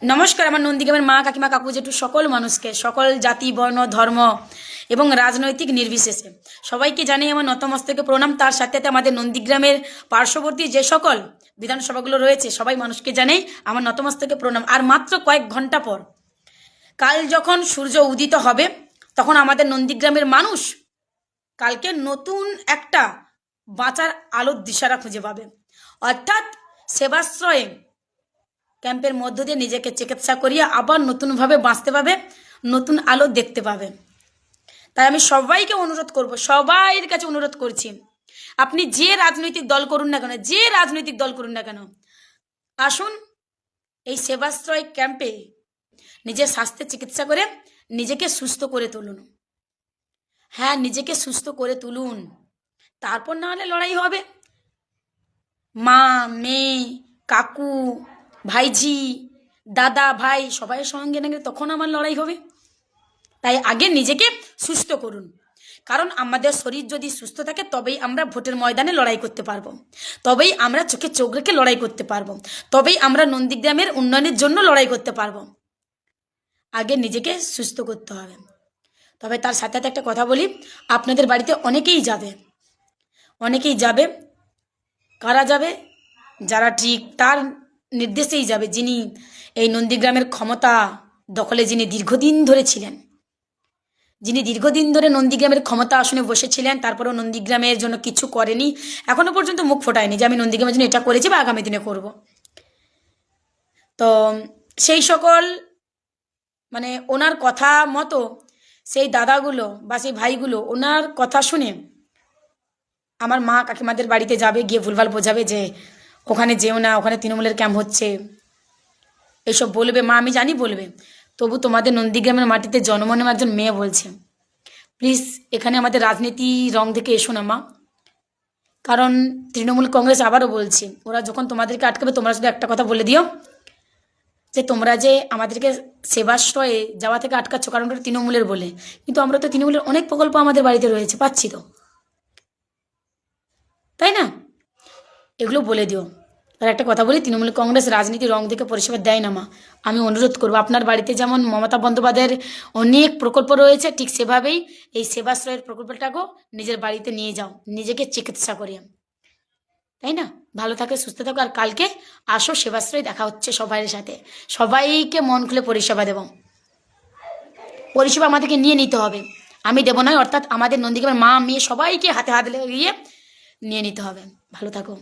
নমস্কার আমার নন্দীগ্রামের মা কাকিমা কাকু জেঠু সকল মানুষকে, সকল জাতি বর্ণ ধর্ম এবং রাজনৈতিক নির্বিশেষে সবাইকে জানাই আমার নতমস্তকে প্রণাম। তার সাথে সাথে আমাদের নন্দীগ্রামের পার্শ্ববর্তী যে সকল বিধানসভাগুলো রয়েছে সবাই মানুষকে জানাই আমার নতমস্তকে প্রণাম। আর মাত্র কয়েক ঘন্টা পর কাল যখন সূর্য উদিত হবে তখন আমাদের নন্দীগ্রামের মানুষ কালকে নতুন একটা বাঁচার আলোর দিশারা খুঁজে পাবে, অর্থাৎ সেবাশ্রয়ে ক্যাম্পের মধ্য দিয়ে নিজেকে চিকিৎসা করিয়ে আবার নতুনভাবে বাঁচতে পাবে, নতুন আলো দেখতে পাবে। তাই আমি সবাইকে অনুরোধ করব, সবাইয়ের কাছে অনুরোধ করছি, আপনি যে রাজনৈতিক দল করুন না কেন, যে রাজনৈতিক দল করুন না কেন, আসুন এই সেবাশ্রয় ক্যাম্পে নিজের স্বাস্থ্যের চিকিৎসা করে নিজেকে সুস্থ করে তুলুন। হ্যাঁ, নিজেকে সুস্থ করে তুলুন, তারপর না হলে লড়াই হবে। মা, মেয়ে, কাকু, ভাইঝি, দাদা, ভাই সবাইয়ের সঙ্গে নাকি তখন আমার লড়াই হবে। তাই আগে নিজেকে সুস্থ করুন, কারণ আমাদের শরীর যদি সুস্থ থাকে তবেই আমরা ভোটের ময়দানে লড়াই করতে পারবো, তবেই আমরা চোখে চোখ রেখে লড়াই করতে পারবো, তবেই আমরা নন্দীগ্রামের উন্নয়নের জন্য লড়াই করতে পারবো। আগে নিজেকে সুস্থ করতে হবে। তবে তার সাথে সাথে একটা কথা বলি, আপনাদের বাড়িতে অনেকেই যাবে, অনেকেই যাবে। কারা যাবে? যারা ঠিক তার নির্দেশেই যাবে, যিনি এই নন্দীগ্রামের ক্ষমতা দখলে যিনি দীর্ঘদিন ধরে ছিলেন, যিনি দীর্ঘদিন ধরে নন্দীগ্রামের ক্ষমতা আসনে বসেছিলেন, তারপরেও নন্দীগ্রামের জন্য কিছু করেনি, এখনো পর্যন্ত মুখ ফোটায়নি যে আমি নন্দীগ্রামের জন্য এটা করেছি বা আগামী দিনে করব। তো সেই সকল মানে ওনার কথা মতো সেই দাদাগুলো বা সেই ভাইগুলো ওনার কথা শুনে আমার মা কাকিমাদের বাড়িতে যাবে, গিয়ে ভুলভাল বোঝাবে যে ওখানে যেও না, ওখানে তৃণমূলের ক্যাম্প হচ্ছে, এইসব বলবে। মা আমি জানি বলবে, তবু তোমাদের নন্দীগ্রামের মাটিতে জন্ম নেওয়া একজন মেয়ে বলছে, প্লিজ এখানে আমাদের রাজনীতি রং থেকে এসো না মা। কারণ তৃণমূল কংগ্রেস, আবারও বলছি, ওরা যখন তোমাদেরকে আটকাবে তোমরা শুধু একটা কথা বলে দিও যে তোমরা যে আমাদেরকে সেবাশ্রয়ে যাওয়া থেকে আটকাচ্ছ কারণ ওটা তৃণমূলের বলে, কিন্তু আমরা তো তৃণমূলের অনেক প্রকল্প আমাদের বাড়িতে রয়েছে, পাচ্ছি তো, তাই না? এগুলো বলে দিও। আর একটা কথা বলি, তৃণমূল কংগ্রেস রাজনীতি রং দেখে পরিষেবা দেয় না মা। আমি অনুরোধ করবো, আপনার বাড়িতে যেমন মমতা বন্দ্যোপাধ্যায়ের অনেক প্রকল্প রয়েছে, ঠিক সেভাবেই এই সেবাশ্রয়ের প্রকল্পটাকেও নিজের বাড়িতে নিয়ে যাও, নিজেকে চিকিৎসা করিয়ে, তাই না? ভালো থাকে, সুস্থ থাকো। আর কালকে আসো সেবাশ্রয়, দেখা হচ্ছে সবাইয়ের সাথে, সবাইকে মন খুলে পরিষেবা দেব। পরিষেবা আমাদেরকে নিয়ে নিতে হবে, আমি দেবো নয়, অর্থাৎ আমাদের নন্দীগ্রামের মা মেয়ে সবাইকে হাতে হাত লাগিয়ে নিয়ে নিতে হবে। ভালো থাকো।